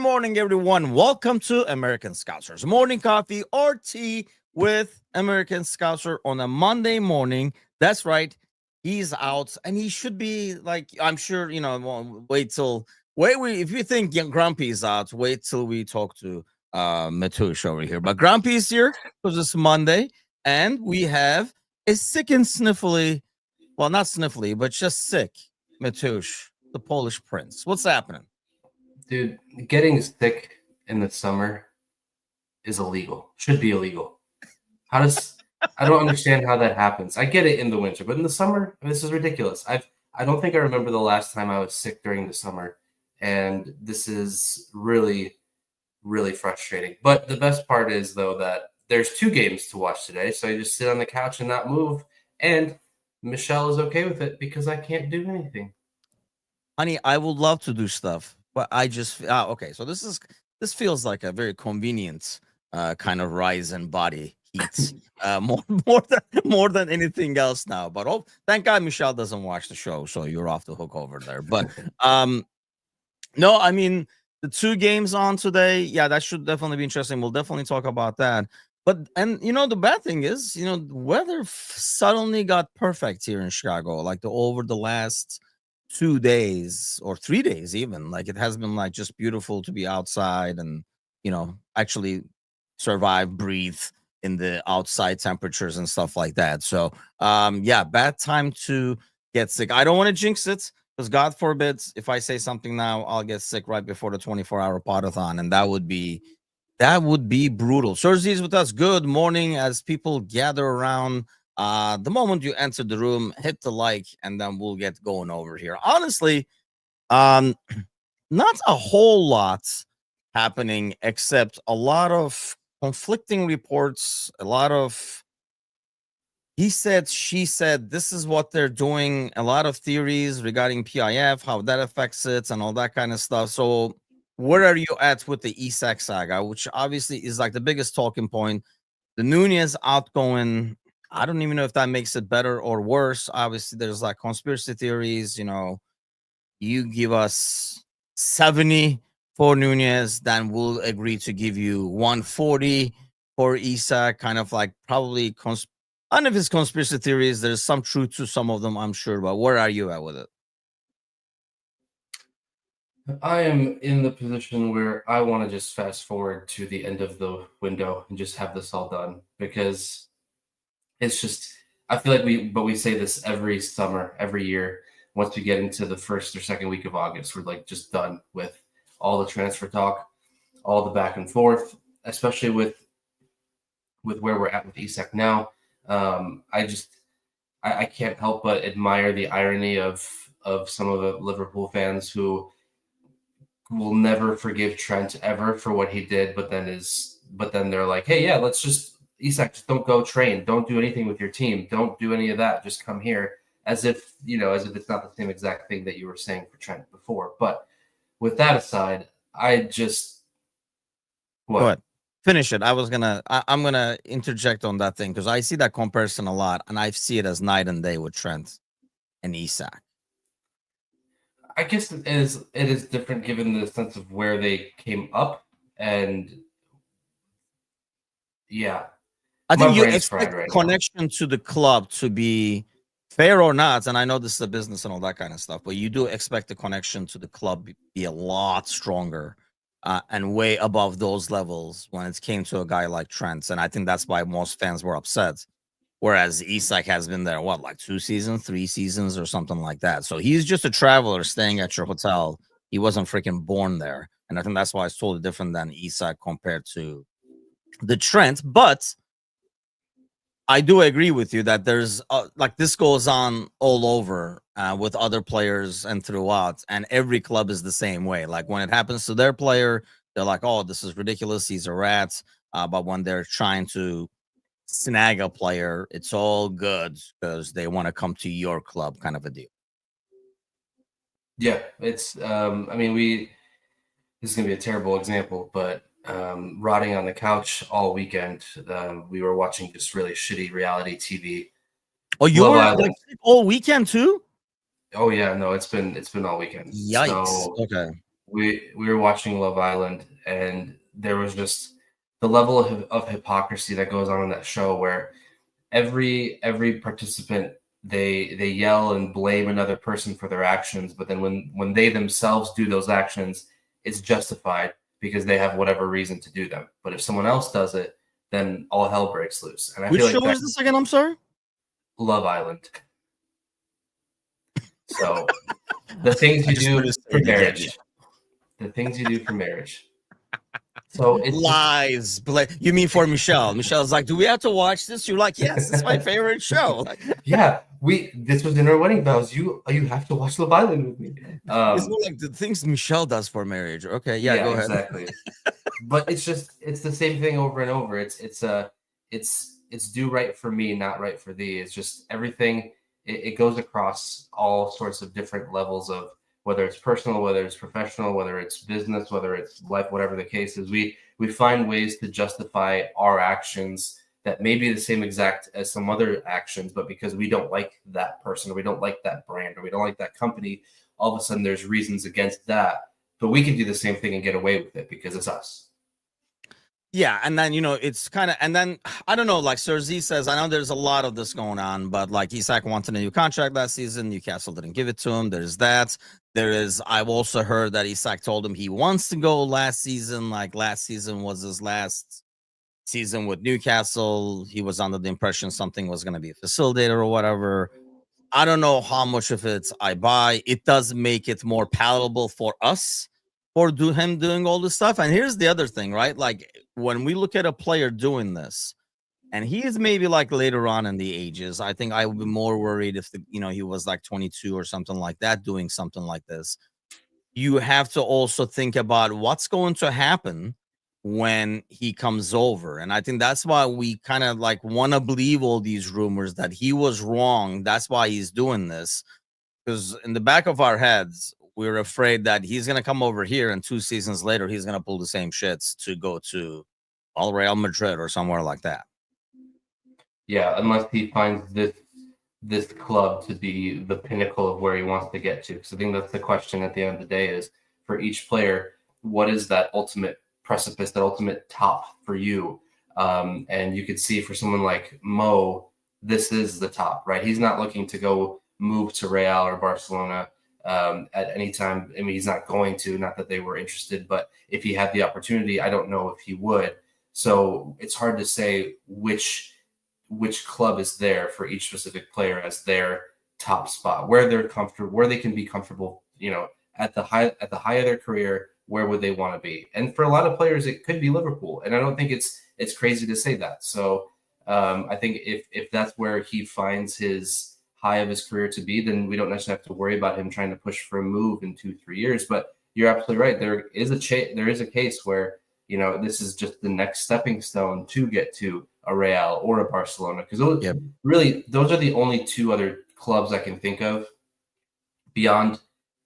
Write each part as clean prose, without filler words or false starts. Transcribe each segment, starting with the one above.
morning, everyone. Welcome to American Scousers Morning Coffee or Tea with American Scouser on a Monday morning. That's right. He's out and he should be like, I'm sure, if you think Grumpy is out, wait till we talk to Matush over here. But Grumpy is here because it's Monday and we have a sick and sniffly, well, not sniffly, but just sick Matush, the Polish prince. What's happening? Dude, getting sick in the summer is illegal. Should be illegal. I don't understand how that happens. I get it in the winter, but in the summer, this is ridiculous. I don't think I remember the last time I was sick during the summer, and this is really, really frustrating. But the best part is, though, that there's 2 games to watch today, so I just sit on the couch and not move, and Michelle is okay with it because I can't do anything. Honey, I would love to do stuff, but I just okay. So this feels like a very convenient kind of rise in body heat, more than anything else now. But thank God Michelle doesn't watch the show, so you're off the hook over there. But no, I mean the 2 games on today, yeah, that should definitely be interesting. We'll definitely talk about that. But the bad thing is, the weather suddenly got perfect here in Chicago, like over the last 2 days or 3 days even. Like it has been like just beautiful to be outside and actually survive, breathe in the outside temperatures and stuff like that. So yeah, bad time to get sick. I don't want to jinx it because God forbid if I say something now, I'll get sick right before the 24-hour podathon, and that would be brutal. Sergi is with us. Good morning. As people gather around, the moment you enter the room, hit the like, and then we'll get going over here. Honestly, not a whole lot happening except a lot of conflicting reports, a lot of he said, she said, this is what they're doing, a lot of theories regarding PIF, how that affects it, and all that kind of stuff. So where are you at with the Isak Saga, which obviously is like the biggest talking point? The Nunez outgoing, I don't even know if that makes it better or worse. Obviously, there's like conspiracy theories. You give us 70 for Nunez, then we'll agree to give you 140 for Isak. Kind of like probably I don't know if it's conspiracy theories. There's some truth to some of them, I'm sure. But where are you at with it? I am in the position where I want to just fast forward to the end of the window and just have this all done, because it's just, I feel like we say this every summer, every year. Once we get into the first or second week of August, we're like just done with all the transfer talk, all the back and forth, especially with where we're at with Isak now. I can't help but admire the irony of some of the Liverpool fans who will never forgive Trent ever for what he did, but then they're like, hey, yeah, let's just Isak, don't go train, don't do anything with your team, don't do any of that, just come here, as if it's not the same exact thing that you were saying for Trent before. But with that aside, I just what? Go ahead. Finish it. I'm gonna interject on that thing because I see that comparison a lot, and I see it as night and day with Trent and Isak. I guess it is different given the sense of where they came up, and yeah, I think you expect the connection to the club to be fair or not, and I know this is a business and all that kind of stuff, but you do expect the connection to the club be a lot stronger and way above those levels when it came to a guy like Trent, and I think that's why most fans were upset. Whereas Isak has been there, like 2 seasons, 3 seasons, or something like that. So he's just a traveler staying at your hotel. He wasn't freaking born there, and I think that's why it's totally different than Isak compared to the Trent. But I do agree with you that there's like this goes on all over with other players and throughout, and every club is the same way. Like when it happens to their player, they're like, "Oh, this is ridiculous. He's a rat." But when they're trying to snag a player, it's all good because they want to come to your club, kind of a deal. Yeah, it's. I mean, this is gonna be a terrible example, but rotting on the couch all weekend. We were watching just really shitty reality TV. Oh, you were like all weekend too? Oh yeah, no, it's been all weekend. Yikes. So, okay. we were watching Love Island, and there was just the level of hypocrisy that goes on in that show, where every participant, they yell and blame another person for their actions, but then when they themselves do those actions, it's justified because they have whatever reason to do them. But if someone else does it, then all hell breaks loose. And I Which feel like show that is this again? I'm sorry. Love Island. So the things I you just do wanted to for say it again. marriage, the things you do for marriage. So it's just, Lies. You mean for Michelle? Michelle's like, do we have to watch this? You're like, yes, it's my favorite show. Like, yeah, this was in our wedding vows. You have to watch Love Island with me. it's more like the things Michelle does for marriage. Okay, yeah, Yeah, go ahead. exactly. But it's the same thing over and over. It's do right for me, not right for thee. It's just everything. It goes across all sorts of different levels of whether it's personal, whether it's professional, whether it's business, whether it's life, whatever the case is. We find ways to justify our actions that may be the same exact as some other actions, but because we don't like that person, or we don't like that brand, or we don't like that company, all of a sudden there's reasons against that. But we can do the same thing and get away with it because it's us. Yeah, and then it's kind of, and then I don't know. Like Sir Z says, I know there's a lot of this going on, but like Isak wanted a new contract last season. Newcastle didn't give it to him. There's that. There is. I've also heard that Isak told him he wants to go last season. Like last season was his last season with Newcastle. He was under the impression something was going to be a facilitator or whatever. I don't know how much of it I buy. It does make it more palatable for us for him doing all this stuff. And here's the other thing, right? Like when we look at a player doing this, and he is maybe like later on in the ages, I think I would be more worried if he was like 22 or something like that doing something like this. You have to also think about what's going to happen when he comes over. And I think that's why we kind of like want to believe all these rumors that he was wrong. That's why he's doing this. Because in the back of our heads, we're afraid that he's going to come over here and 2 seasons later, he's going to pull the same shits to go to Real Madrid or somewhere like that. Yeah, unless he finds this club to be the pinnacle of where he wants to get to. Because I think that's the question at the end of the day is for each player, what is that ultimate precipice, that ultimate top for you? And you could see for someone like Mo, this is the top, right? He's not looking to go move to Real or Barcelona at any time. I mean, he's not going to, not that they were interested, but if he had the opportunity, I don't know if he would. So it's hard to say which club is there for each specific player as their top spot, where they're comfortable, where they can be comfortable, at the high of their career, where would they want to be? And for a lot of players, it could be Liverpool. And I don't think it's crazy to say that. So I think if that's where he finds his high of his career to be, then we don't necessarily have to worry about him trying to push for a move in 2-3 years. But you're absolutely right. There is a case where, this is just the next stepping stone to get to a Real or a Barcelona, because those are the only two other clubs I can think of beyond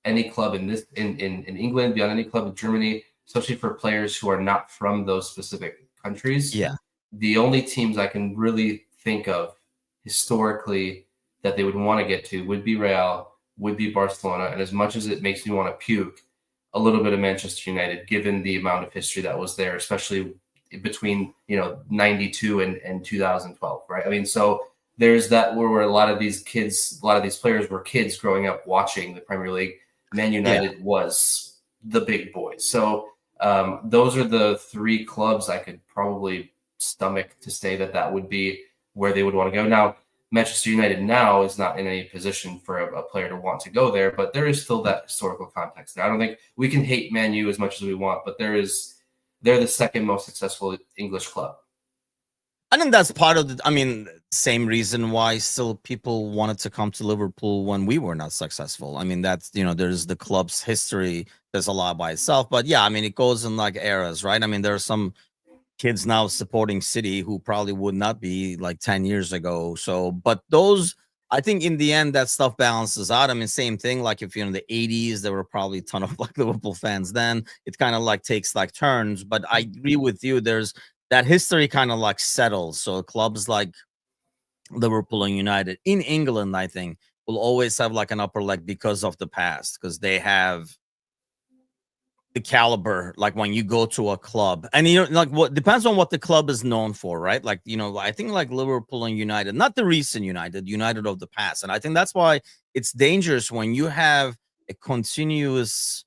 any club in England, beyond any club in Germany, especially for players who are not from those specific countries. Yeah. The only teams I can really think of historically that they would want to get to would be Real, would be Barcelona, and as much as it makes me want to puke, a little bit of Manchester United, given the amount of history that was there, especially between 92 and 2012, right? I mean, so there's that where a lot of these players were kids growing up watching the Premier League. Man United was the big boys. So those are the three clubs I could probably stomach to say that would be where they would want to go. Now, Manchester United now is not in any position for a player to want to go there, but there is still that historical context there. I don't think we can hate Man U as much as we want, but they're the second most successful English club. I think that's part of same reason why still people wanted to come to Liverpool when we were not successful. I mean, that's, there's the club's history. There's a lot by itself, but yeah, I mean, it goes in like eras, right? I mean, there are some kids now supporting City who probably would not be like 10 years ago. So, but those, I think in the end, that stuff balances out. I mean, same thing. Like if you're in the 80s, there were probably a ton of like Liverpool fans then. It kind of like takes like turns. But I agree with you. There's that history kind of like settles. So clubs like Liverpool and United in England, I think, will always have like an upper leg because of the past, because they have the caliber, like when you go to a club, and like what depends on what the club is known for, right? Like, I think like Liverpool and United, not the recent United of the past. And I think that's why it's dangerous when you have a continuous,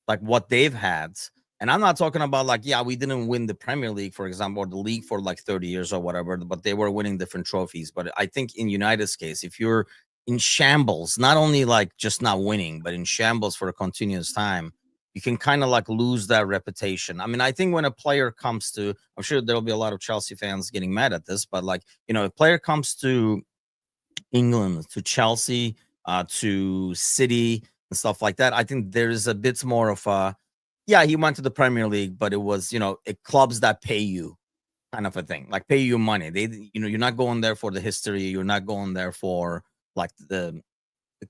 like what they've had. And I'm not talking about like, yeah, we didn't win the Premier League, for example, or the league for like 30 years or whatever, but they were winning different trophies. But I think in United's case, if you're in shambles, not only like just not winning, but in shambles for a continuous time, you can kind of like lose that reputation. I mean, I think when a player comes to, I'm sure there'll be a lot of Chelsea fans getting mad at this, but like, a player comes to England, to Chelsea, to City and stuff like that, I think there's a bit more of a, yeah, he went to the Premier League, but it was, clubs that pay you kind of a thing, like pay you money. You're not going there for the history. You're not going there for like the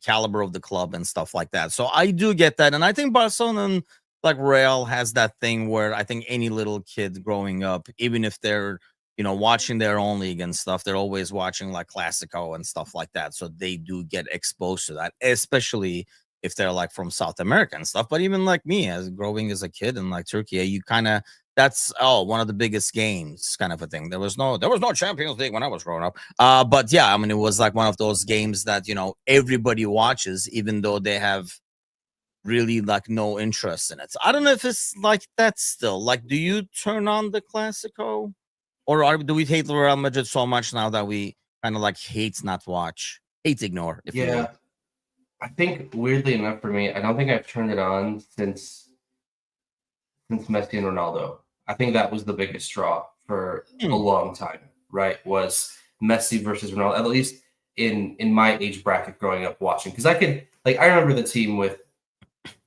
caliber of the club and stuff like that. So I do get that. And I think Barcelona and like Real has that thing where I think any little kid growing up, even if they're, watching their own league and stuff, they're always watching like Clasico and stuff like that. So they do get exposed to that, especially if they're like from South America and stuff. But even like me, as growing as a kid in like Turkey, you kind of, that's one of the biggest games kind of a thing. There was no Champions League when I was growing up. But yeah, I mean, it was like one of those games that, everybody watches, even though they have really like no interest in it. So I don't know if it's like that still. Like, do you turn on the Clasico? Or do we hate Real Madrid so much now that we kind of like hate not watch, hate ignore, if you will? I think weirdly enough for me, I don't think I've turned it on since Messi and Ronaldo. I think that was the biggest draw for a long time, right? Was Messi versus Ronaldo, at least in my age bracket growing up watching. Because I remember the team with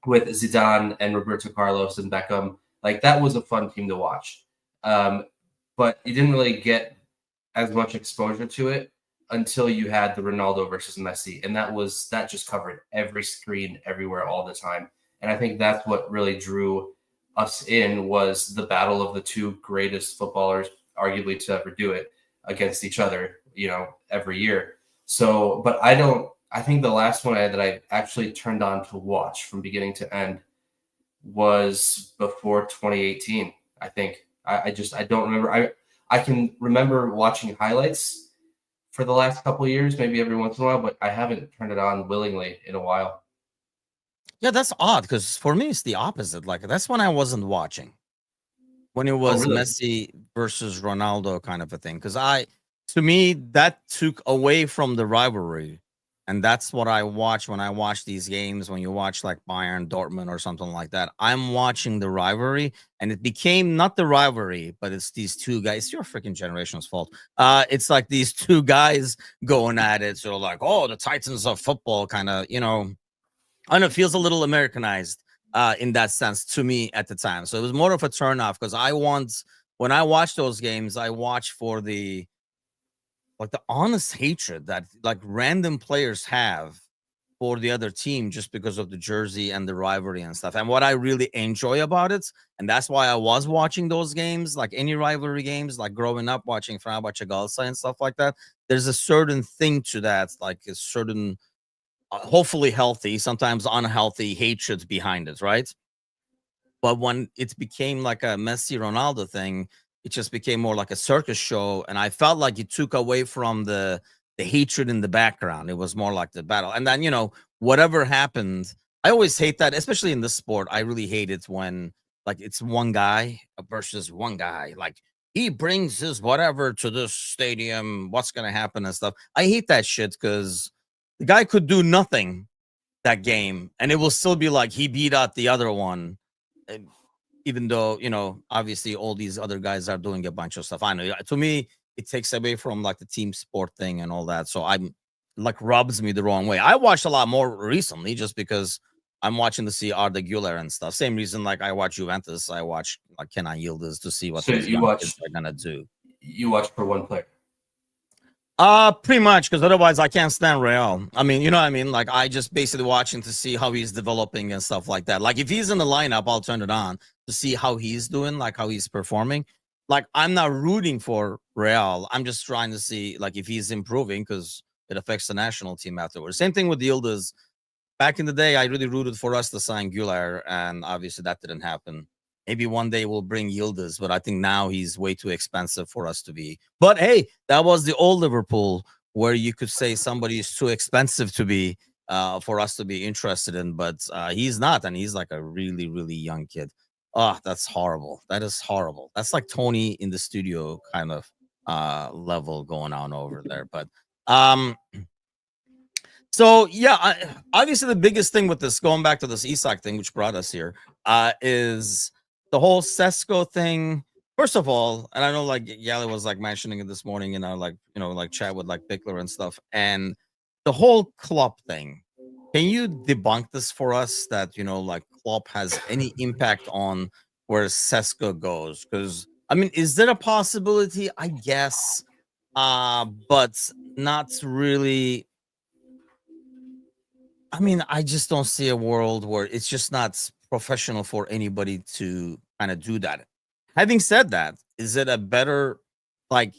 Zidane and Roberto Carlos and Beckham. Like that was a fun team to watch. But you didn't really get as much exposure to it until you had the Ronaldo versus Messi. And that just covered every screen everywhere all the time. And I think that's what really drew us in, was the battle of the two greatest footballers arguably to ever do it against each other, every year. So, but I think the last one that I actually turned on to watch from beginning to end was before 2018. I think I don't remember. I can remember watching highlights for the last couple of years, maybe every once in a while, but I haven't turned it on willingly in a while. Yeah, that's odd because for me it's the opposite. Like that's when I wasn't watching, when it was really? Messi versus Ronaldo kind of a thing. Because to me, that took away from the rivalry. And that's what I watch when I watch these games. When you watch like Bayern, Dortmund, or something like that, I'm watching the rivalry, and it became not the rivalry, but it's these two guys. It's your freaking generation's fault. It's like these two guys going at it. So like, oh, the Titans of football, kind of, I don't know, it feels a little Americanized in that sense to me at the time. So it was more of a turnoff because when I watch those games, I watch for the honest hatred that like random players have for the other team just because of the jersey and the rivalry and stuff. And what I really enjoy about it, and that's why I was watching those games, like any rivalry games, like growing up watching Fenerbahce Galatasaray and stuff like that. There's a certain thing to that, like a certain, hopefully healthy, sometimes unhealthy hatred behind it, right? But when it became like a Messi Ronaldo thing, it just became more like a circus show, and I felt like it took away from the hatred in the background. It was more like the battle, and then whatever happened. I always hate that, especially in this sport. I really hate it when like it's one guy versus one guy. Like he brings his whatever to this stadium. What's gonna happen and stuff. I hate that shit because the guy could do nothing that game, and it will still be like he beat out the other one, even though obviously all these other guys are doing a bunch of stuff. I know, to me it takes away from like the team sport thing and all that, so I'm like rubs me the wrong way. I watched a lot more recently just because I'm watching to see Arda Güler and stuff. Same reason like I watch Juventus, I watch like Kenan Yıldız to see what So those young kids are gonna do. You watch for one player? Pretty much, because otherwise I can't stand Real. I mean, you know what I mean? Like, I just basically watching to see how he's developing and stuff like that. Like, if he's in the lineup, I'll turn it on to see how he's doing, like how he's performing. Like, I'm not rooting for Real. I'm just trying to see like if he's improving because it affects the national team afterwards. Same thing with Yildiz. back in the day, I really rooted for us to sign Güler, and obviously that didn't happen. Maybe one day we'll bring Yildiz, but I think now he's way too expensive for us to be. But hey, that was the old Liverpool where you could say somebody is too expensive to be for us to be interested in, but he's not, and he's like a really, really young kid. Oh, that's horrible. That is horrible. That's like Tony in the studio kind of level going on over there. But um so yeah, obviously the biggest thing with this, going back to this Isak thing, which brought us here, is the whole Sesko thing. First of all, and I know like Yali was like mentioning it this morning in our like like chat with like Bickler and stuff, and the whole Klopp thing. Can you debunk this for us that like Klopp has any impact on where Sesko goes? Because I mean, is there a possibility? I guess, but not really. I mean, I just don't see a world where it's just not professional for anybody to kind of do that. Having said that, is it a better, like,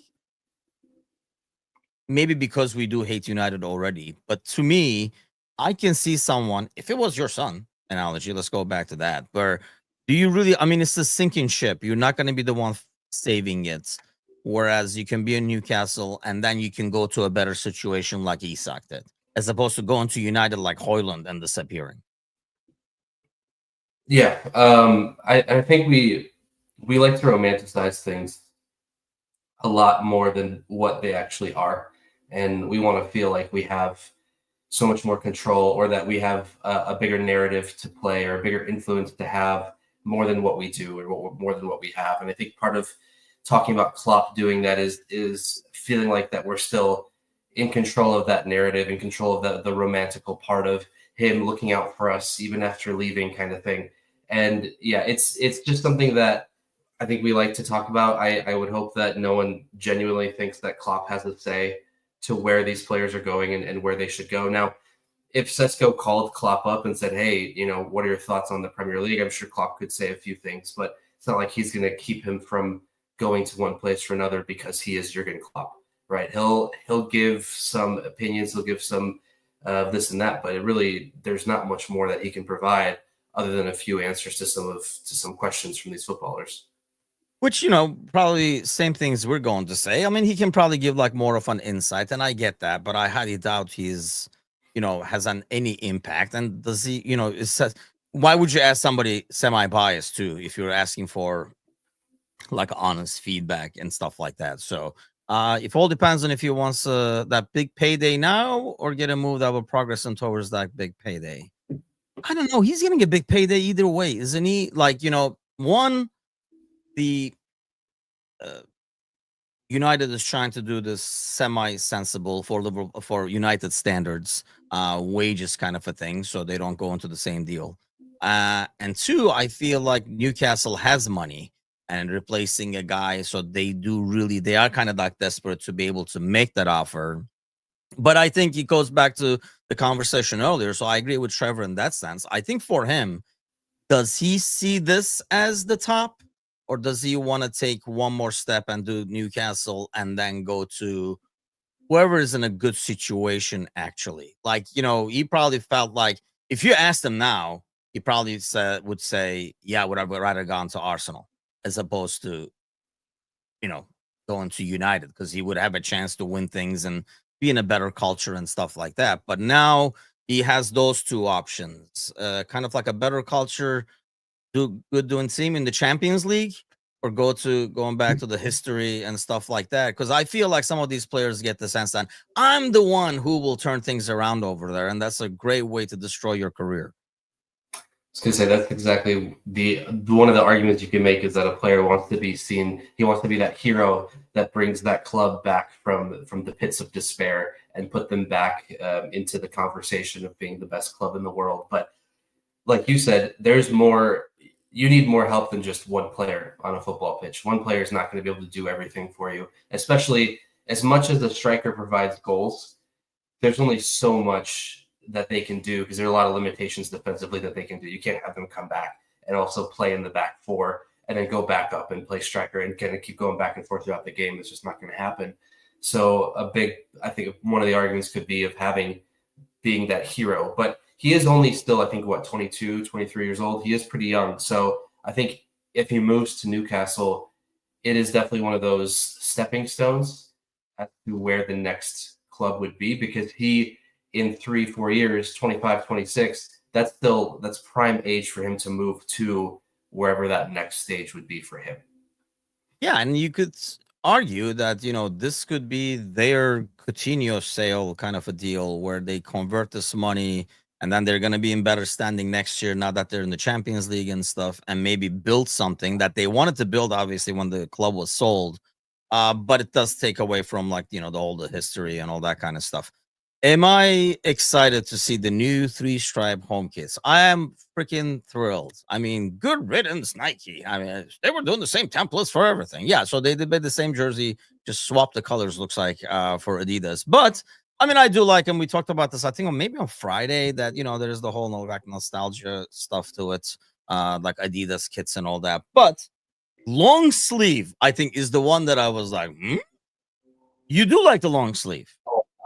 maybe because we do hate United already, but to me, I can see someone, if it was your son analogy, let's go back to that, where do you really, I mean, it's a sinking ship. You're not going to be the one saving it. Whereas you can be in Newcastle and then you can go to a better situation like Isak did, as opposed to going to United like Hoyland and disappearing. Yeah, I think we like to romanticize things a lot more than what they actually are, and we want to feel like we have so much more control, or that we have a bigger narrative to play, or a bigger influence to have, more than what we do, or more than what we have. And I think part of talking about Klopp doing that is feeling like that we're still in control of that narrative, in control of the romantical part of him looking out for us even after leaving, kind of thing. And yeah, it's just something that I think we like to talk about. I would hope that no one genuinely thinks that Klopp has a say to where these players are going and where they should go. Now, if Sesko called Klopp up and said, hey, what are your thoughts on the Premier League? I'm sure Klopp could say a few things, but it's not like he's going to keep him from going to one place for another because he is Jurgen Klopp, right? He'll give some opinions, he'll give some this and that, but there's not much more that he can provide other than a few answers to some questions from these footballers. Which, probably same things we're going to say. I mean, he can probably give like more of an insight, and I get that, but I highly doubt he's, has any impact. And does he, it says, why would you ask somebody semi-biased too if you're asking for like honest feedback and stuff like that? So it all depends on if he wants that big payday now or get a move that will progress him towards that big payday. I don't know. He's getting a big payday either way, isn't he? Like, one, the United is trying to do this semi-sensible for United standards, wages kind of a thing, so they don't go into the same deal. And two, I feel like Newcastle has money and replacing a guy, so they are kind of like desperate to be able to make that offer. But I think it goes back to the conversation earlier. So I agree with Trevor in that sense. I think for him, does he see this as the top, or does he want to take one more step and do Newcastle and then go to whoever is in a good situation? Actually, like, he probably felt like if you asked him now, he probably would say, yeah, would I rather gone to Arsenal as opposed to, going to United, because he would have a chance to win things and be in a better culture and stuff like that. But now he has those two options, kind of like a better culture, do good doing team in the Champions League, or going back to the history and stuff like that. Because I feel like some of these players get the sense that I'm the one who will turn things around over there, and that's a great way to destroy your career. I was going to say that's exactly the one of the arguments you can make, is that a player wants to be seen. He wants to be that hero that brings that club back from the pits of despair and put them back into the conversation of being the best club in the world. But like you said, there's more. You need more help than just one player on a football pitch. One player is not going to be able to do everything for you, especially as much as the striker provides goals. There's only so much that they can do, because there are a lot of limitations defensively that they can do. You can't have them come back and also play in the back four and then go back up and play striker and kind of keep going back and forth throughout the game. It's just not going to happen. So I think one of the arguments could be of being that hero. But he is only still, I think, what, 22, 23 years old. He is pretty young. So I think if he moves to Newcastle, it is definitely one of those stepping stones as to where the next club would be, because he, in 3-4 years, 25, 26, that's prime age for him to move to wherever that next stage would be for him. Yeah, and you could argue that, this could be their Coutinho sale kind of a deal where they convert this money and then they're going to be in better standing next year now that they're in the Champions League and stuff, and maybe build something that they wanted to build, obviously, when the club was sold. But it does take away from, like, the history and all that kind of stuff. Am I excited to see the new 3-stripe home kits? I am freaking thrilled. I mean, good riddance, Nike. I mean, they were doing the same templates for everything. Yeah, so they did the same jersey, just swap the colors, looks like, for Adidas. But, I mean, I do like them. We talked about this, I think, maybe on Friday, that, there's the whole nostalgia stuff to it, like Adidas kits and all that. But long sleeve, I think, is the one that I was like, You do like the long sleeve.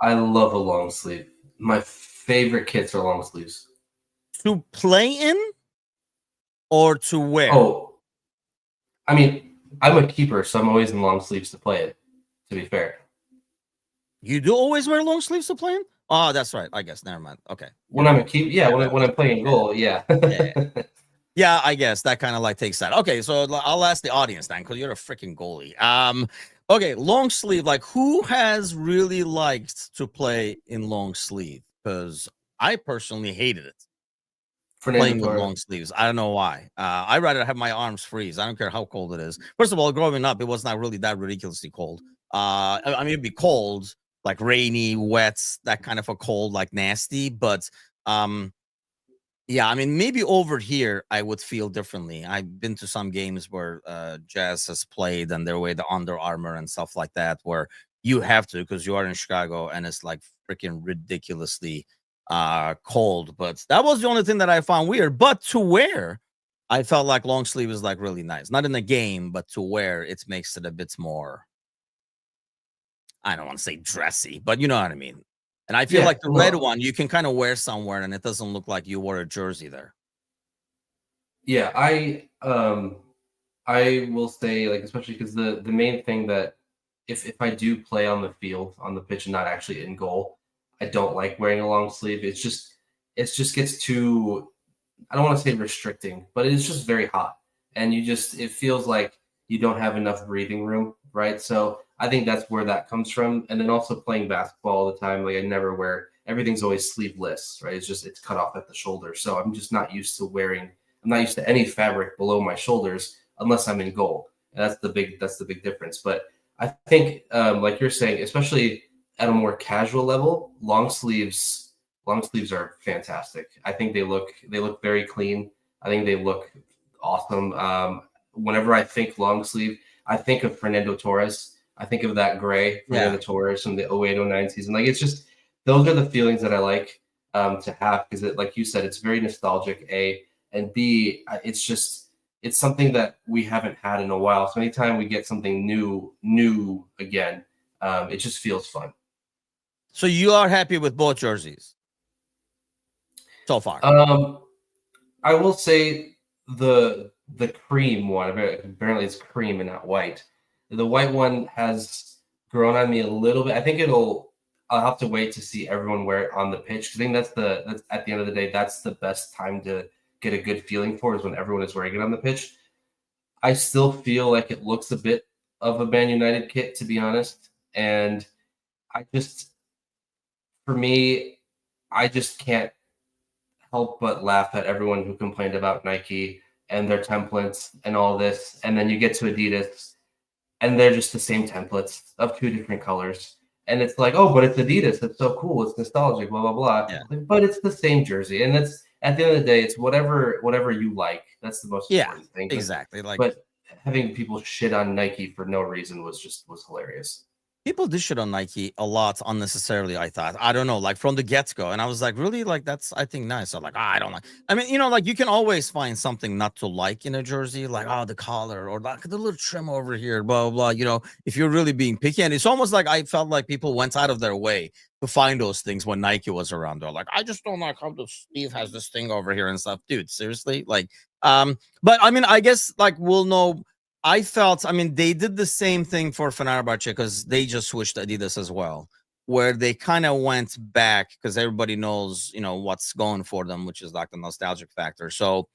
I love a long sleeve. My favorite kits are long sleeves. To play in or to wear? Oh, I mean, I'm a keeper, so I'm always in long sleeves to play it, to be fair. You do always wear long sleeves to play in? Oh, that's right. I guess. Never mind. Okay. When I'm a keeper, yeah, when I'm playing goal, yeah. Yeah, I guess that kind of like takes that. Okay, so I'll ask the audience then, because you're a freaking goalie. Okay, long sleeve. Like, who has really liked to play in long sleeve? Because I personally hated it. Playing with long sleeves. I don't know why. I'd rather have my arms freeze. I don't care how cold it is. First of all, growing up, it was not really that ridiculously cold. I mean, it'd be cold, like rainy, wet, that kind of a cold, like nasty. But yeah, I mean, maybe over here I would feel differently. I've been to some games where Jazz has played, and they're with the Under Armour and stuff like that, where you have to, because you are in Chicago and it's like freaking ridiculously cold. But that was the only thing that I found weird. But to wear, I felt like long sleeve is like really nice. Not in the game, but to wear, it makes it a bit more, I don't want to say dressy, but you know what I mean. And I feel like the red one you can kind of wear somewhere and it doesn't look like you wore a jersey there. Yeah, I will say, like, especially because the main thing that if I do play on the field, on the pitch, and not actually in goal, I don't like wearing a long sleeve. It just gets too, I don't want to say restricting, but it's just very hot, and it feels like you don't have enough breathing room, right? So I think that's where that comes from. And then also playing basketball all the time, like, I never wear, everything's always sleeveless, right? It's cut off at the shoulder. So I'm just not used to I'm not used to any fabric below my shoulders unless I'm in goal. And that's the big difference. But I think, like you're saying, especially at a more casual level, long sleeves are fantastic. I think they look very clean. I think they look awesome. Whenever I think long sleeve, I think of Fernando Torres. I think of that gray Fernando Torres from the 08-09 season. Like, it's just, those are the feelings that I like to have, because like you said, it's very nostalgic, A, and B, it's something that we haven't had in a while. So anytime we get something new again, it just feels fun. So you are happy with both jerseys so far? I will say the cream one, apparently it's cream and not white. The white one has grown on me a little bit. I think I'll have to wait to see everyone wear it on the pitch. I think that's at the end of the day, that's the best time to get a good feeling for, is when everyone is wearing it on the pitch. I still feel like it looks a bit of a Man United kit, to be honest. And for me, I just can't help but laugh at everyone who complained about Nike and their templates and all this. And then you get to Adidas and they're just the same templates of two different colors. And it's like, oh, but it's Adidas. It's so cool. It's nostalgic, blah, blah, blah. Yeah. But it's the same jersey. And that's, at the end of the day, it's whatever you like. That's the most important thing. Exactly. But having people shit on Nike for no reason was hilarious. People did shit on Nike a lot unnecessarily. I thought, I don't know, like from the get go, and I was like, really, like that's I think nice. I'm like, I don't like. I mean, like you can always find something not to like in a jersey, like the collar or like the little trim over here, blah blah blah. If you're really being picky, and it's almost like I felt like people went out of their way to find those things when Nike was around. They're like, I just don't like how the Steve has this thing over here and stuff, dude. Seriously, like, but I mean, I guess like we'll know. I mean, they did the same thing for Fenerbahce because they just switched Adidas as well, where they kind of went back because everybody knows, what's going for them, which is like the nostalgic factor. So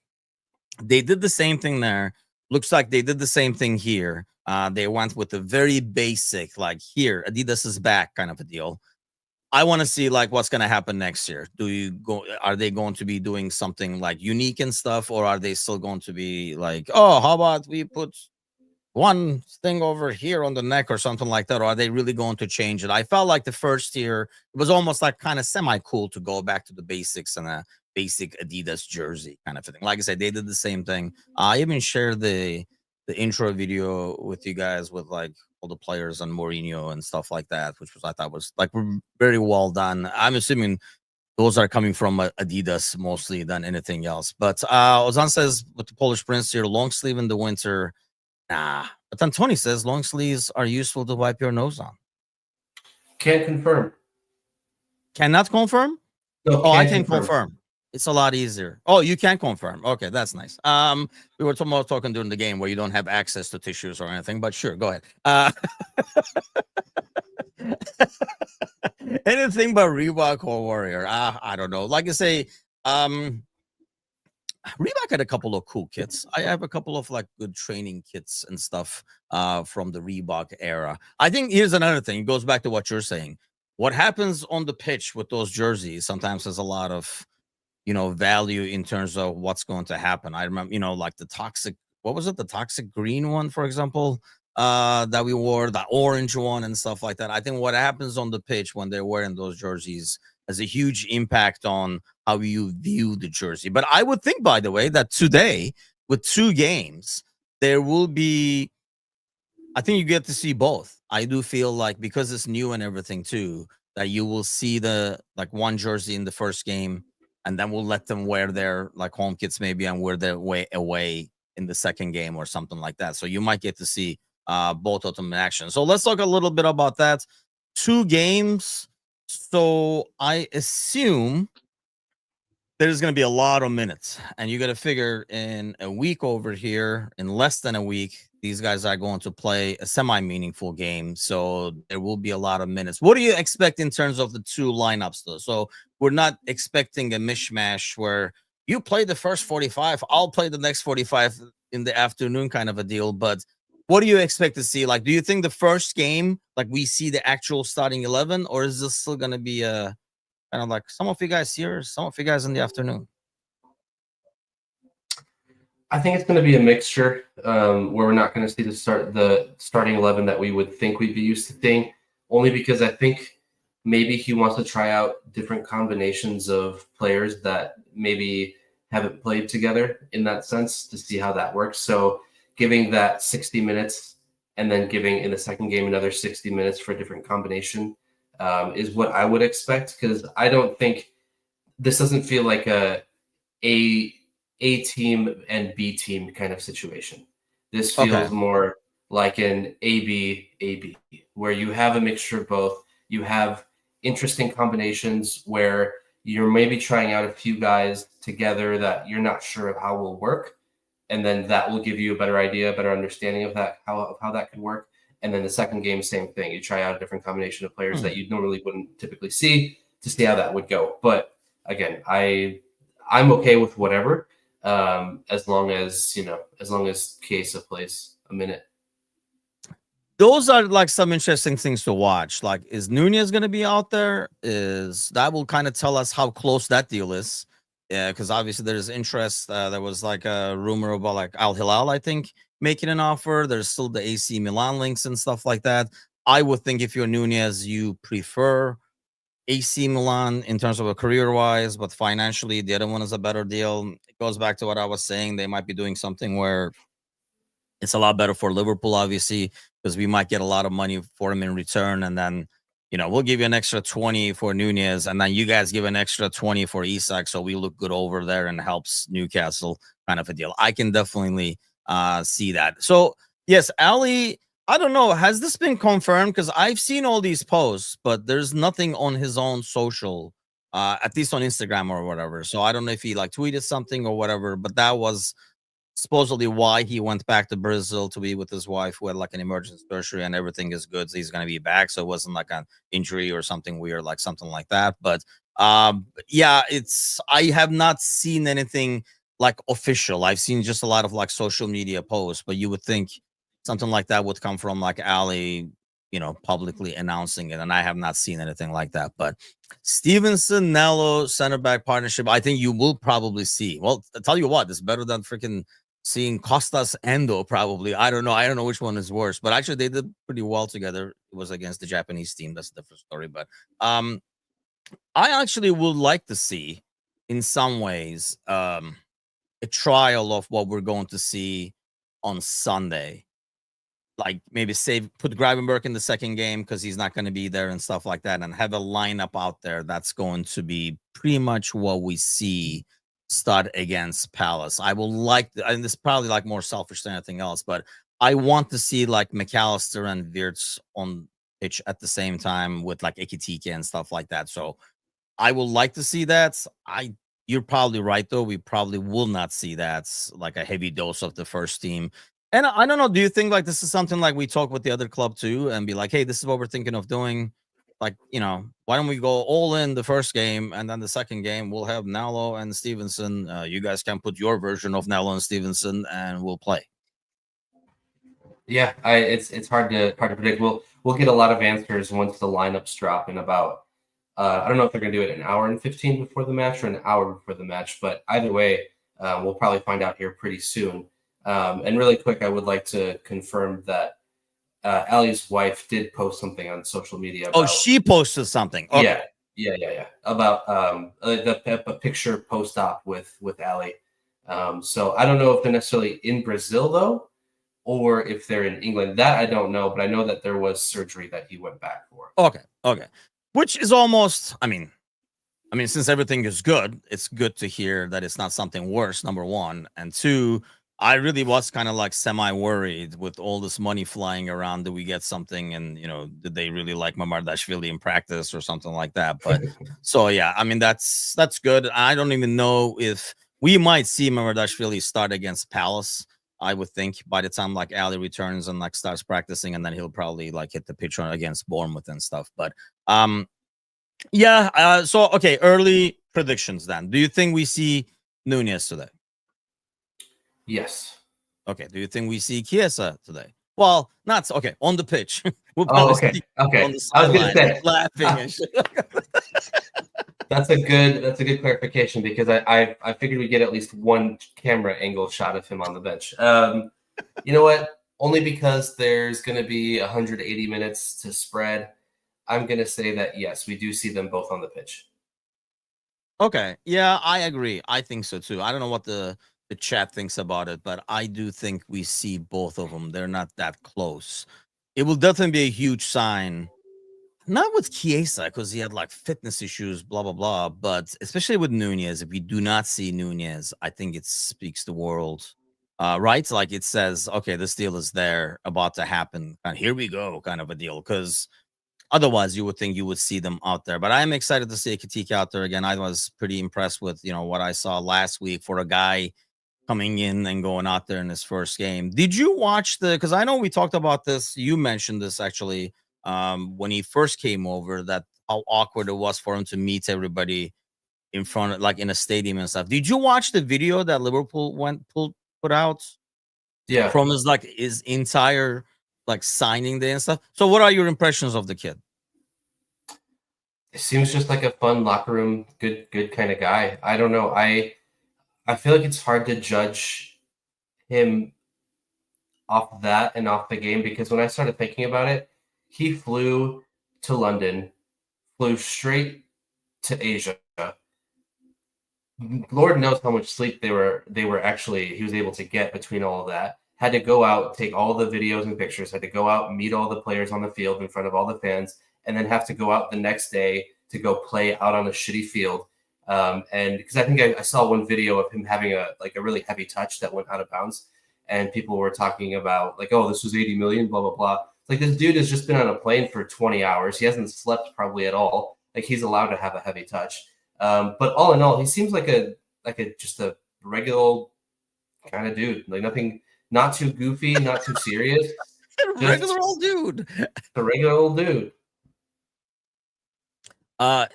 they did the same thing there. Looks like they did the same thing here. They went with a very basic, like here, Adidas is back kind of a deal. I want to see like what's going to happen next year. Are they going to be doing something like unique and stuff, or are they still going to be like, oh, how about we put one thing over here on the neck or something like that? Or are they really going to change it? I felt like the first year it was almost like kind of semi cool to go back to the basics and a basic Adidas jersey kind of thing. Like I said, they did the same thing. I even shared the intro video with you guys with like all the players and Mourinho and stuff like that, which was I thought was like very well done. I'm assuming those are coming from Adidas mostly than anything else. But Ozan says with the Polish Prince here, long sleeve in the winter. Nah, but then Tony says long sleeves are useful to wipe your nose on. Can't confirm. Cannot confirm? No, Oh, I can confirm. It's a lot easier. Oh, you can confirm. Okay, that's nice. We were talking during the game where you don't have access to tissues or anything, but sure, go ahead. Anything but Reebok or Warrior. I don't know. Like I say, Reebok had a couple of cool kits. I have a couple of like good training kits and stuff from the Reebok era. I think here's another thing. It goes back to what you're saying. What happens on the pitch with those jerseys sometimes has a lot of, value in terms of what's going to happen. I remember, like the toxic, what was it? The toxic green one, for example, that we wore, the orange one and stuff like that. I think what happens on the pitch when they're wearing those jerseys has a huge impact on how you view the jersey. But I would think, by the way, that today with 2 games, there will be, I think you get to see both. I do feel like because it's new and everything too, that you will see the like one jersey in the first game, and then we'll let them wear their like home kits maybe and wear their way away in the second game or something like that. So you might get to see both of them in action. So let's talk a little bit about that. 2 games. So I assume there's going to be a lot of minutes, and you got to figure in a week over here, in less than a week, these guys are going to play a semi-meaningful game. So there will be a lot of minutes. What do you expect in terms of the 2 lineups, though? So we're not expecting a mishmash where you play the first 45, I'll play the next 45 in the afternoon kind of a deal. But what do you expect to see? Like, do you think the first game, like we see the actual starting 11, or is this still going to be a kind of like some of you guys here, some of you guys in the afternoon? I think it's going to be a mixture where we're not going to see the starting 11 that we would think we'd be used to seeing, only because I think maybe he wants to try out different combinations of players that maybe haven't played together in that sense to see how that works. So giving that 60 minutes and then giving in the second game another 60 minutes for a different combination is what I would expect, because I don't think this doesn't feel like a team and B team kind of situation. This feels more like an AB, where you have a mixture of both. You have interesting combinations where you're maybe trying out a few guys together that you're not sure of how will work. And then that will give you a better idea, a better understanding of that, how that could work. And then the second game, same thing. You try out a different combination of players that you normally wouldn't typically see to see how that would go. But again, I'm okay with whatever, as long as Chiesa plays a minute. Those are like some interesting things to watch. Like, is Nunez going to be out there? Is that will kind of tell us how close that deal is. Yeah, because obviously there's interest. There was like a rumor about like Al Hilal, I think, making an offer. There's still the AC Milan links and stuff like that. I would think if you're Nunez, you prefer AC Milan in terms of a career-wise, but financially, the other one is a better deal. It goes back to what I was saying. They might be doing something where It's a lot better for Liverpool, obviously, because we might get a lot of money for him in return, and then we'll give you an extra 20 for Nunez, and then you guys give an extra 20 for Isak, so we look good over there and helps Newcastle, kind of a deal. I can definitely see that. So yes, Ali, I don't know, has this been confirmed? Because I've seen all these posts, but there's nothing on his own social, at least on Instagram or whatever. So I don't know if he like tweeted something or whatever, but that was supposedly why he went back to Brazil to be with his wife, who had like an emergency surgery, and everything is good. So he's going to be back. So it wasn't like an injury or something weird, like something like that. But yeah, I have not seen anything like official. I've seen just a lot of like social media posts, but you would think something like that would come from like Ali, publicly announcing it. And I have not seen anything like that. But Stevenson, Nello, center back partnership, I think you will probably see. Well, I tell you what, it's better than freaking seeing Costas Endo, probably. I don't know. I don't know which one is worse, but actually they did pretty well together. It was against the Japanese team. That's a different story. But I actually would like to see, in some ways, a trial of what we're going to see on Sunday. Like maybe put Gravenberg in the second game because he's not going to be there and stuff like that, and have a lineup out there that's going to be pretty much what we see start against Palace. I will like, and this is probably like more selfish than anything else, but I want to see like McAllister and Wirtz on pitch at the same time with like Ekitike and stuff like that. So I would like to see that. You're probably right though. We probably will not see that, like a heavy dose of the first team. And I don't know. Do you think like this is something like we talk with the other club too, and be like, hey, this is what we're thinking of doing? Like, why don't we go all in the first game, and then the second game we'll have Nello and Stevenson. You guys can put your version of Nello and Stevenson, and we'll play. Yeah, it's hard to predict. We'll get a lot of answers once the lineups drop in about. I don't know if they're going to do it an hour and 15 before the match or an hour before the match, but either way, we'll probably find out here pretty soon. And really quick, I would like to confirm that Ali's wife did post something on social media. Oh, she posted something. Okay. Yeah. About a picture post-op with Ali. So I don't know if they're necessarily in Brazil though, or if they're in England. That I don't know, but I know that there was surgery that he went back for. Okay. Which is almost, I mean, since everything is good, it's good to hear that it's not something worse, number one. And two, I really was kind of like semi-worried with all this money flying around. Did we get something? And, did they really like Mamardashvili in practice or something like that? But so, yeah, I mean, that's good. I don't even know if we might see Mamardashvili start against Palace. I would think by the time like Ali returns and like starts practicing, and then he'll probably like hit the pitch against Bournemouth and stuff. But yeah. So okay, early predictions then. Do you think we see Nunez today? Yes. Okay. Do you think we see Chiesa today? Well, not okay on the pitch. We'll probably see on the sideline laughing and shit. That's a good clarification, because I figured we'd get at least one camera angle shot of him on the bench. You know what? Only because there's going to be 180 minutes to spread, I'm going to say that, yes, we do see them both on the pitch. Okay. Yeah, I agree. I think so too. I don't know what the chat thinks about it, but I do think we see both of them. They're not that close. It will definitely be a huge sign. Not with Chiesa, because he had like fitness issues, blah, blah, blah. But especially with Nunez, if we do not see Nunez, I think it speaks the world, right? Like it says, okay, this deal is there, about to happen. And here we go, kind of a deal. Because otherwise, you would think you would see them out there. But I'm excited to see Ekitike out there again. I was pretty impressed with, what I saw last week for a guy coming in and going out there in his first game. Did you watch because I know we talked about this. You mentioned this actually when he first came over, that how awkward it was for him to meet everybody in front of, like in a stadium and stuff. Did you watch the video that Liverpool put out? Yeah. From his entire like signing day and stuff. So what are your impressions of the kid? It seems just like a fun locker room, good kind of guy. I don't know. I feel like it's hard to judge him off that and off the game, because when I started thinking about it, he flew to London, flew straight to Asia. Lord knows how much sleep he was able to get between all of that. had to go out, take all the videos and pictures, had to go out, meet all the players on the field in front of all the fans, and then have to go out the next day to go play out on a shitty field. And because I think I saw one video of him having a really heavy touch that went out of bounds, and people were talking about like, oh, this was 80 million, blah blah blah. Like, this dude has just been on a plane for 20 hours. He hasn't slept probably at all. Like, he's allowed to have a heavy touch. But all in all, he seems like just a regular old kind of dude. Like, nothing, not too goofy, not too serious. Regular old dude. A regular old dude.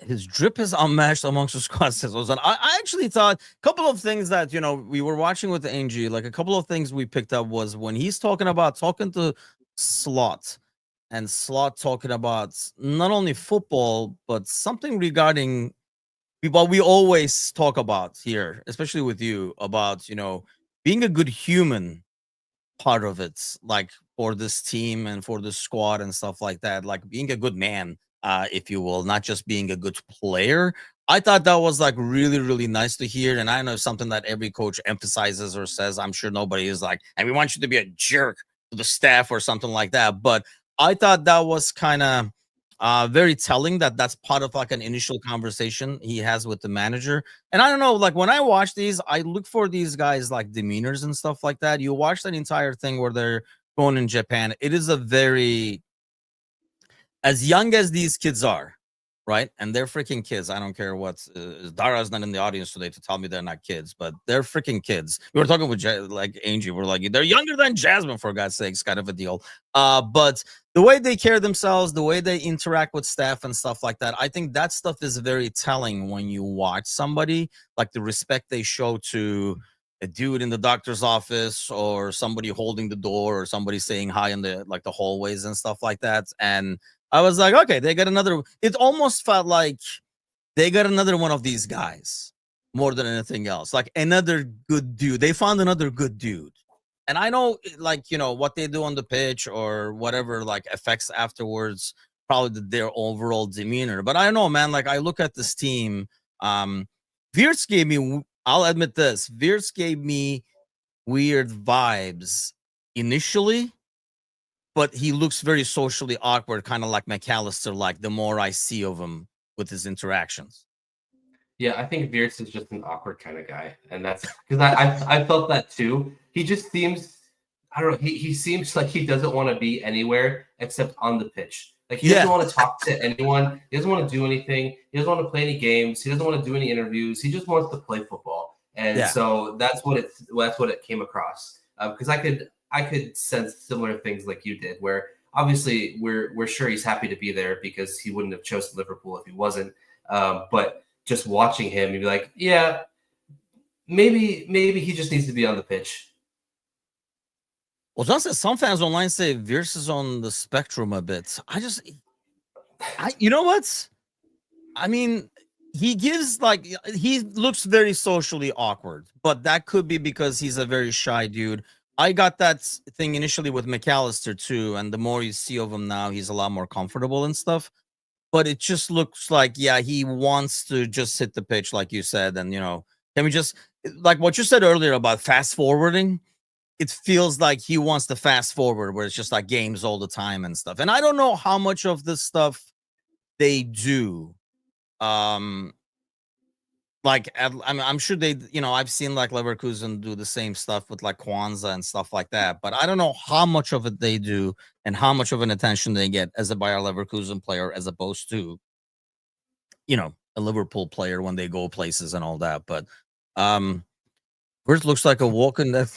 His drip is unmatched amongst the squad, says Ozan. I actually thought a couple of things that, we were watching with Angie, like a couple of things we picked up was when he's talking to Slot, and Slot talking about not only football, but something regarding what we always talk about here, especially with you, about, being a good human part of it, like for this team and for the squad and stuff like that, like being a good man, if you will, not just being a good player. I thought that was like really, really nice to hear. And I know something that every coach emphasizes or says. I'm sure nobody is like, and we want you to be a jerk to the staff or something like that. But I thought that was kind of very telling that that's part of like an initial conversation he has with the manager. And I don't know, like when I watch these, I look for these guys like demeanors and stuff like that. You watch that entire thing where they're going in Japan. It is a very, as young as these kids are, right? And they're freaking kids. I don't care what. Dara's not in the audience today to tell me they're not kids, but they're freaking kids. We were talking with like Angie. We're like, they're younger than Jasmine, for God's sakes, kind of a deal. But the way they carry themselves, the way they interact with staff and stuff like that, I think that stuff is very telling when you watch somebody, like the respect they show to a dude in the doctor's office or somebody holding the door or somebody saying hi in the like the hallways and stuff like that. And I was like, okay, they got another. It almost felt like they got another one of these guys more than anything else. Like another good dude. They found another good dude. And I know, like, what they do on the pitch or whatever, like, affects afterwards, probably their overall demeanor. But I don't know, man. Like, I look at this team. Wirtz gave me, I'll admit this, Wirtz gave me weird vibes initially. But he looks very socially awkward, kind of like McAllister, like the more I see of him with his interactions. Yeah, I think Wirtz is just an awkward kind of guy. And that's because I felt that too. He just seems, I don't know, he seems like he doesn't want to be anywhere except on the pitch. Like he doesn't want to talk to anyone. He doesn't want to do anything. He doesn't want to play any games. He doesn't want to do any interviews. He just wants to play football. And so that's what it came across. Because I could sense similar things like you did, where obviously we're sure he's happy to be there because he wouldn't have chosen Liverpool if he wasn't. But just watching him, you'd be like, yeah, maybe he just needs to be on the pitch. Well, just as some fans online say, Wirtz is on the spectrum a bit. You know what? I mean, he looks very socially awkward, but that could be because he's a very shy dude. I got that thing initially with McAllister too, and the more you see of him now, he's a lot more comfortable and stuff. But it just looks like, he wants to just hit the pitch, like you said, and can we just, like what you said earlier about fast forwarding? It feels like he wants to fast forward, where it's just like games all the time and stuff. And I don't know how much of this stuff they do. Like, I'm sure they, I've seen like Leverkusen do the same stuff with like Kwanzaa and stuff like that, but I don't know how much of it they do and how much of an attention they get as a Bayer Leverkusen player, as opposed to, a Liverpool player when they go places and all that. But, Wirtz looks like a walking that.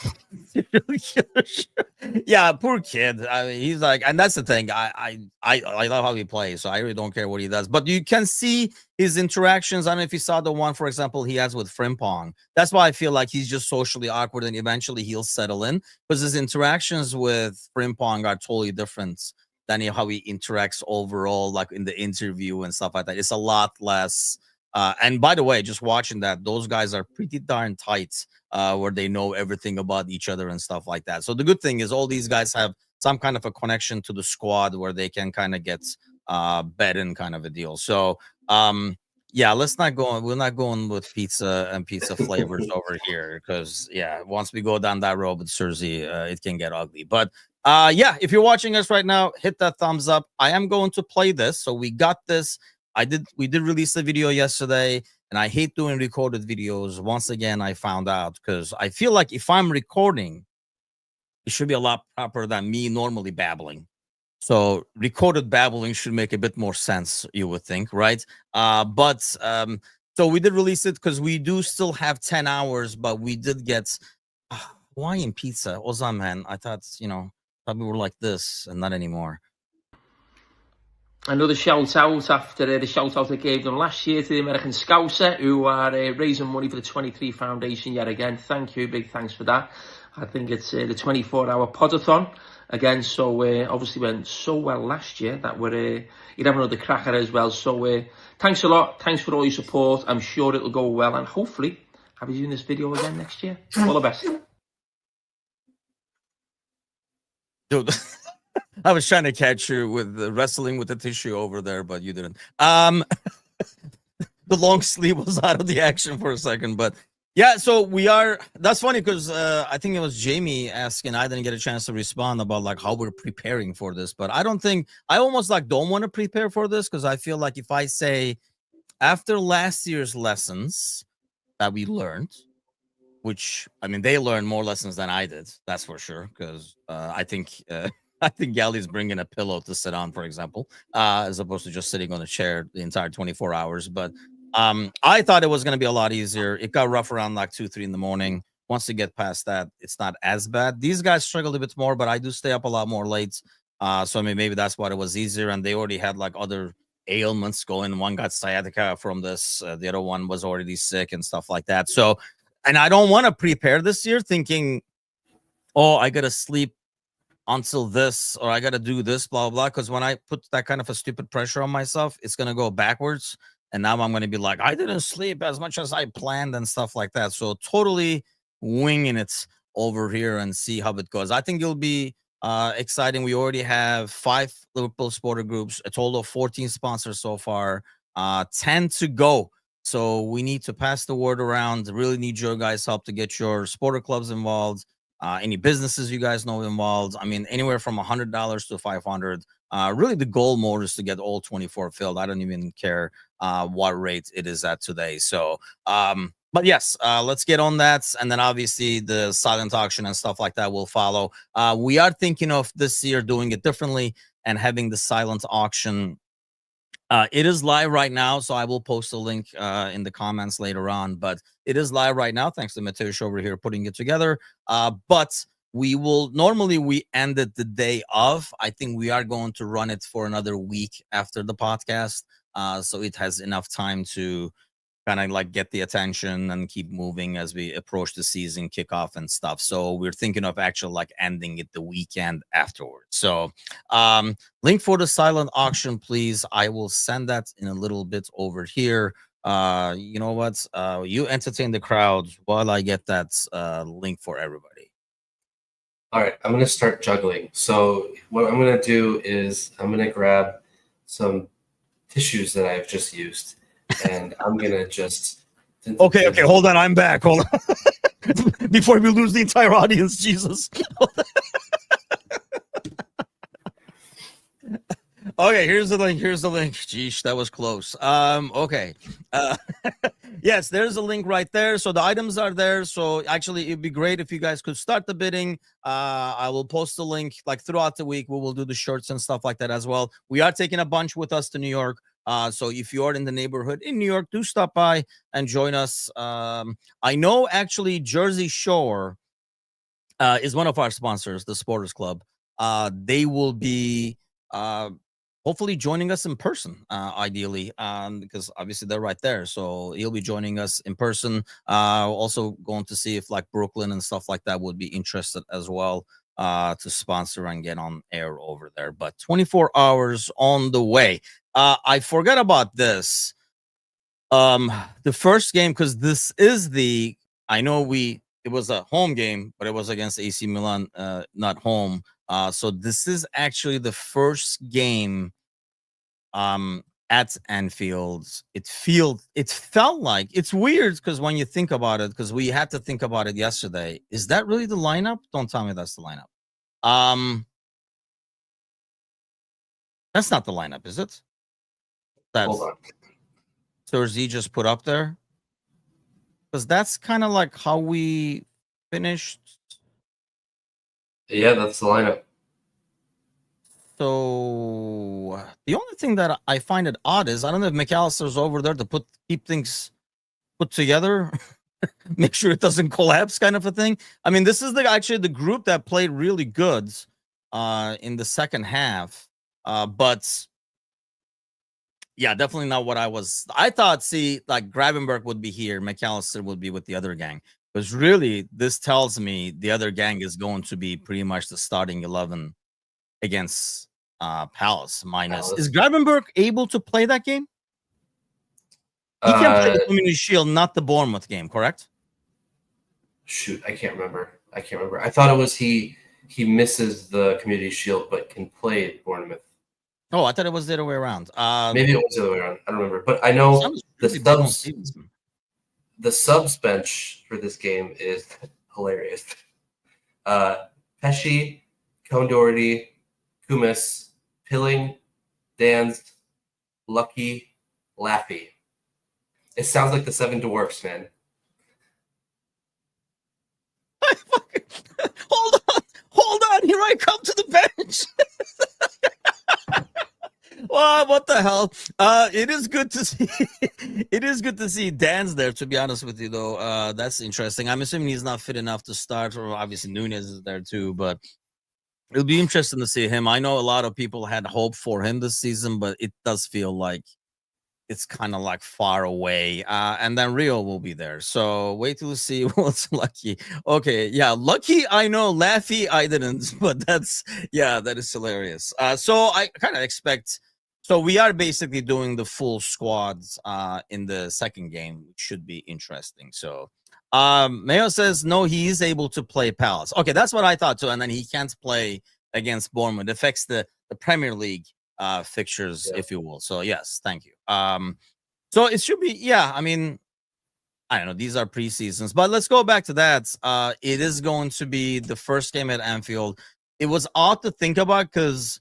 Yeah, poor kid. I mean, he's like, and that's the thing. I love how he plays, so I really don't care what he does. But you can see his interactions. I don't know if you saw the one, for example, he has with Frimpong. That's why I feel like he's just socially awkward, and eventually he'll settle in, because his interactions with Frimpong are totally different than how he interacts overall, like in the interview and stuff like that. It's a lot less. And by the way, just watching that, those guys are pretty darn tight, where they know everything about each other and stuff like that. So the good thing is all these guys have some kind of a connection to the squad where they can kind of get bet in, kind of a deal. So Yeah, let's not go on. We're not going with pizza and pizza flavors over here because once we go down that road with Cersei, it can get ugly. But yeah, if you're watching us right now, hit that thumbs up. I am going to play this. So we got this. We did release the video yesterday, and I hate doing recorded videos. Once again, I found out because I feel like if I'm recording, it should be a lot proper than me normally babbling. So recorded babbling should make a bit more sense, you would think, right? But so we did release it because we do still have 10 hours, but we did get Hawaiian pizza. Ozan, man, I thought, thought we were like this and not anymore. Another shout out after the shout out I gave them last year to the American Scouser, who are raising money for the 23 Foundation yet again. Thank you, big thanks for that. I think it's the 24-hour podathon again, so obviously went so well last year that you'd have another crack at it as well. So thanks a lot, thanks for all your support. I'm sure it'll go well, and hopefully I'll be doing this video again next year. All the best. Dude, I was trying to catch you with wrestling with the tissue over there, but you didn't. The long sleeve was out of the action for a second, but yeah, so that's funny because I think it was Jamie asking, I didn't get a chance to respond about like how we're preparing for this, but I almost like don't want to prepare for this because I feel like if I say after last year's lessons that we learned, which I mean, they learned more lessons than I did, that's for sure, because I think Gally's bringing a pillow to sit on, for example, as opposed to just sitting on a chair the entire 24 hours, but I thought it was going to be a lot easier. It got rough around like 2-3 in the morning. Once you get past that, it's not as bad. These guys struggled a bit more, but I do stay up a lot more late. So I mean, maybe that's why it was easier. And they already had like other ailments going. One got sciatica from this. The other one was already sick and stuff like that. So, and I don't want to prepare this year thinking, oh, I got to sleep until this, or I got to do this, blah, blah. Because when I put that kind of a stupid pressure on myself, it's going to go backwards. And now I'm going to be like, I didn't sleep as much as I planned and stuff like that. So totally winging it over here and see how it goes. I think it'll be exciting. We already have 5 Liverpool supporter groups, a total of 14 sponsors so far, 10 to go. So we need to pass the word around. Really need your guys' help to get your supporter clubs involved. Any businesses you guys know involved. I mean, anywhere from $100 to $500. Really, the goal more is to get all 24 filled. I don't even care what rate it is at today. So, but yes, let's get on that. And then obviously the silent auction and stuff like that will follow. We are thinking of this year doing it differently and having the silent auction. It is live right now, so I will post a link in the comments later on. But it is live right now, thanks to Mateusz over here putting it together. But we end it the day of. I think we are going to run it for another week after the podcast, so it has enough time to kind of like get the attention and keep moving as we approach the season kickoff and stuff. So we're thinking of actually like ending it the weekend afterwards. So link for the silent auction, please. I will send that in a little bit over here. You know what? You entertain the crowd while I get that link for everybody. All right, I'm going to start juggling. So what I'm going to do is I'm going to grab some tissues that I've just used. And I'm gonna just okay. Hold on, I'm back. Hold on, before we lose the entire audience. Jesus. Okay, here's the link. Geesh, that was close. Okay. Yes, there's a link right there. So the items are there. So actually, it'd be great if you guys could start the bidding. I will post the link like throughout the week. We will do the shirts and stuff like that as well. We are taking a bunch with us to New York. So if you are in the neighborhood in New York, do stop by and join us. I know actually Jersey Shore is one of our sponsors, the Supporters Club. They will be hopefully joining us in person, ideally, because obviously they're right there. So he'll be joining us in person. Also going to see if like Brooklyn and stuff like that would be interested as well to sponsor and get on air over there. But 24 hours on the way. I forgot about this. The first game, because this is I know it was a home game, but it was against AC Milan, not home. So this is actually the first game at Anfield, it felt like it's weird because when you think about it, because we had to think about it yesterday, is that really the lineup? Don't tell me that's the lineup. That's not the lineup, is it? That's Hold on. Thursday just put up there, because that's kind of like how we finished. Yeah, that's the lineup. So the only thing that I find it odd is I don't know if McAllister's over there to keep things put together, make sure it doesn't collapse, kind of a thing. I mean, this is actually the group that played really good in the second half, but yeah, definitely not what I thought. See, like Gravenberg would be here, McAllister would be with the other gang. Because really, this tells me the other gang is going to be pretty much the starting 11 against Palace minus. Is Gravenberg able to play that game? He can play the Community Shield, not the Bournemouth game, correct? Shoot, I can't remember. I thought it was he misses the Community Shield but can play Bournemouth. Oh, I thought it was the other way around. Maybe it was the other way around. I don't remember. But I know the subs bench for this game is hilarious. Pesci, Cone Doherty, Kumis, Pilling, Danz, Lucky, Laffy. It sounds like the Seven Dwarfs, man. Hold on. Here I come to the bench. Well, what the hell? It is good to see. It is good to see Dan's there. To be honest with you, though, that's interesting. I'm assuming he's not fit enough to start, or obviously Nunez is there too. But it'll be interesting to see him. I know a lot of people had hope for him this season, but it does feel like it's kind of like far away. And then Rio will be there. So wait till you see what's Lucky. Okay, yeah, Lucky, I know. Laffy, I didn't. But that is hilarious. So I kind of expect. So we are basically doing the full squads in the second game, which should be interesting. So Mayo says, no, he is able to play Palace. Okay, that's what I thought too. And then he can't play against Bournemouth. It affects the Premier League fixtures, if you will. So yes, thank you. So it should be, yeah, I mean, I don't know, these are preseasons, but let's go back to that. It is going to be the first game at Anfield. It was odd to think about because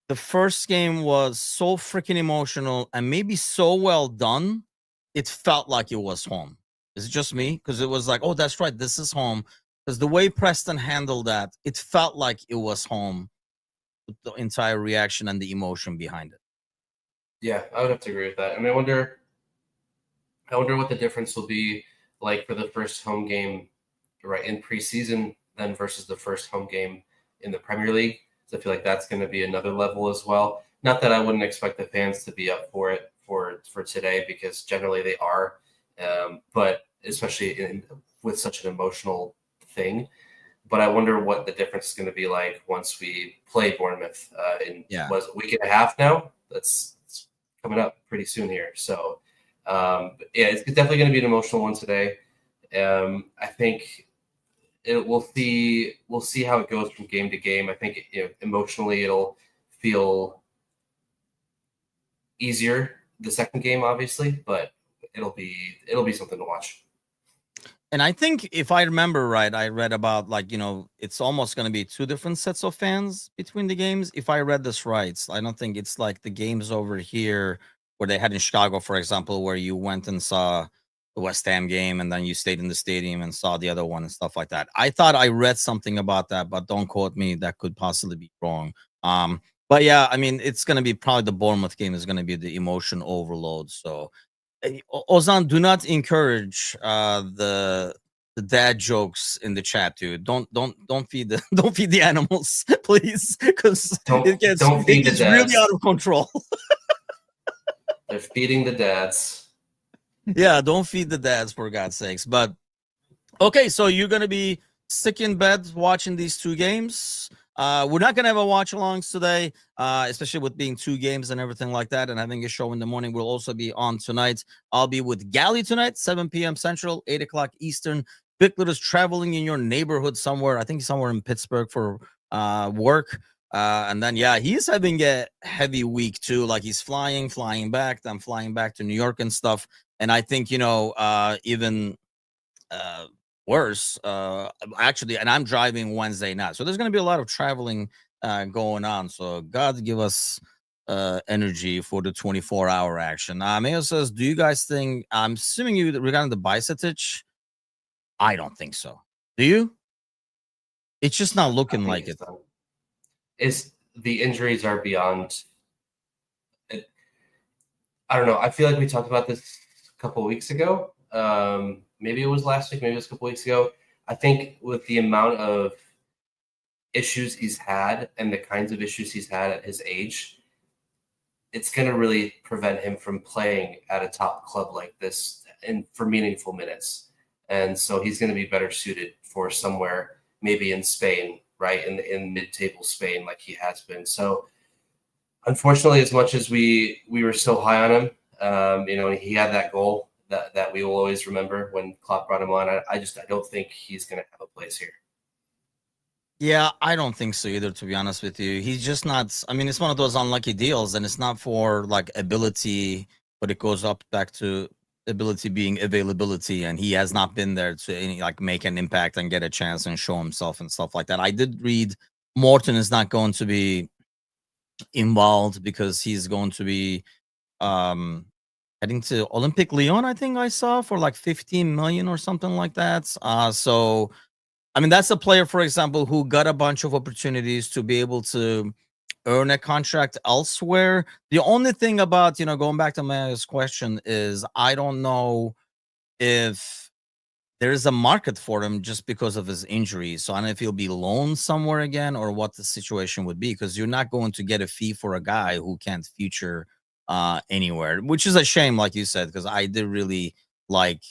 the first game was so freaking emotional and maybe so well done, it felt like it was home. Is it just me? Because it was like, oh, that's right, this is home. Because the way Preston handled that, it felt like it was home. The entire reaction and the emotion behind it. Yeah, I would have to agree with that. And I wonder what the difference will be like for the first home game, right, in preseason, then versus the first home game in the Premier League. So I feel like that's going to be another level as well. Not that I wouldn't expect the fans to be up for it for today, because generally they are, but especially with such an emotional thing. But I wonder what the difference is going to be like once we play Bournemouth was a week and a half now. That's coming up pretty soon here. So, it's definitely going to be an emotional one today. I think we'll see how it goes from game to game. I think emotionally it'll feel easier the second game, obviously, but it'll be something to watch. And I think if I remember right, I read about it's almost going to be two different sets of fans between the games. If I read this right, I don't think it's like the games over here where they had in Chicago, for example, where you went and saw the West Ham game and then you stayed in the stadium and saw the other one and stuff like that. I thought I read something about that, but don't quote me. That could possibly be wrong. But yeah, I mean, it's going to be probably the Bournemouth game is going to be the emotion overload. So Ozan, do not encourage the dad jokes in the chat, dude. Don't feed the animals, please, because it gets really out of control. They're feeding the dads. Yeah, don't feed the dads, for God's sakes. But okay, so you're gonna be sick in bed watching these two games. We're not gonna have a watch alongs today, especially with being two games and everything like that, and having a show in the morning. We'll also be on tonight. I'll be with Gally tonight, 7 p.m. Central, 8 o'clock Eastern. Bickler is traveling in your neighborhood somewhere. I think he's somewhere in Pittsburgh for work. And then yeah, he's having a heavy week too. Like he's flying back, then flying back to New York and stuff. And I think even worse, actually, and I'm driving Wednesday night, so there's going to be a lot of traveling going on. So God give us energy for the 24-hour action. Mayo says, do you guys think? I'm assuming you regarding the bicep itch. I don't think so. Do you? It's just not looking like it. Is the injuries are beyond. I don't know. I feel like we talked about this a couple of weeks ago. Maybe it was last week. Maybe it was a couple of weeks ago. I think with the amount of issues he's had and the kinds of issues he's had at his age, it's going to really prevent him from playing at a top club like this and for meaningful minutes. And so he's going to be better suited for somewhere maybe in Spain, right, in mid-table Spain like he has been. So unfortunately, as much as we were so high on him, he had that goal that we will always remember when Klopp brought him on. I don't think he's going to have a place here. Yeah, I don't think so either, to be honest with you. He's just not. I mean, it's one of those unlucky deals, and it's not for like ability, but it goes up back to ability being availability, and he has not been there to make an impact and get a chance and show himself and stuff like that. I did read Morton is not going to be involved because he's going to be heading to Olympic Lyon, I think I saw, for like 15 million or something like that. So I mean, that's a player, for example, who got a bunch of opportunities to be able to earn a contract elsewhere. The only thing about, going back to my question is I don't know if there's a market for him just because of his injury. So I don't know if he'll be loaned somewhere again or what the situation would be, because you're not going to get a fee for a guy who can't feature anywhere, which is a shame, like you said, because I did really like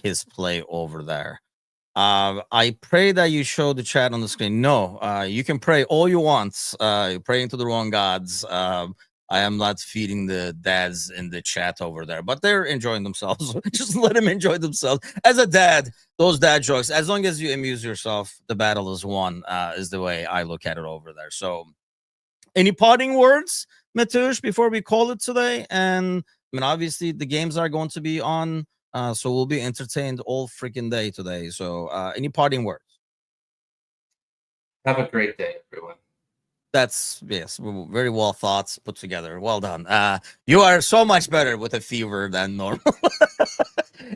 his play over there. I pray that you show the chat on the screen. No, you can pray all you want. You're praying to the wrong gods. I am not feeding the dads in the chat over there, but they're enjoying themselves. Just let them enjoy themselves. As a dad, those dad jokes, as long as you amuse yourself, the battle is won, is the way I look at it over there. So any parting words, Matush, before we call it today? And I mean, obviously the games are going to be on. So we'll be entertained all freaking day today. So any parting words? Have a great day, everyone. That's, yes, very well thought, put together. Well done. You are so much better with a fever than normal.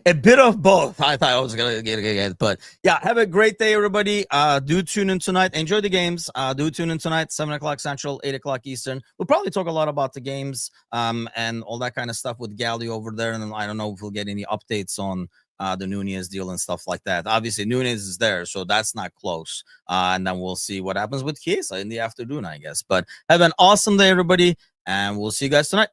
A bit of both. I thought I was going to get it. But yeah, have a great day, everybody. Do tune in tonight. Enjoy the games. Do tune in tonight, 7 o'clock Central, 8 o'clock Eastern. We'll probably talk a lot about the games and all that kind of stuff with Gally over there. And I don't know if we'll get any updates on the Nunez deal and stuff like that. Obviously, Nunez is there, so that's not close. And then we'll see what happens with Chiesa in the afternoon, I guess. But have an awesome day, everybody, and we'll see you guys tonight.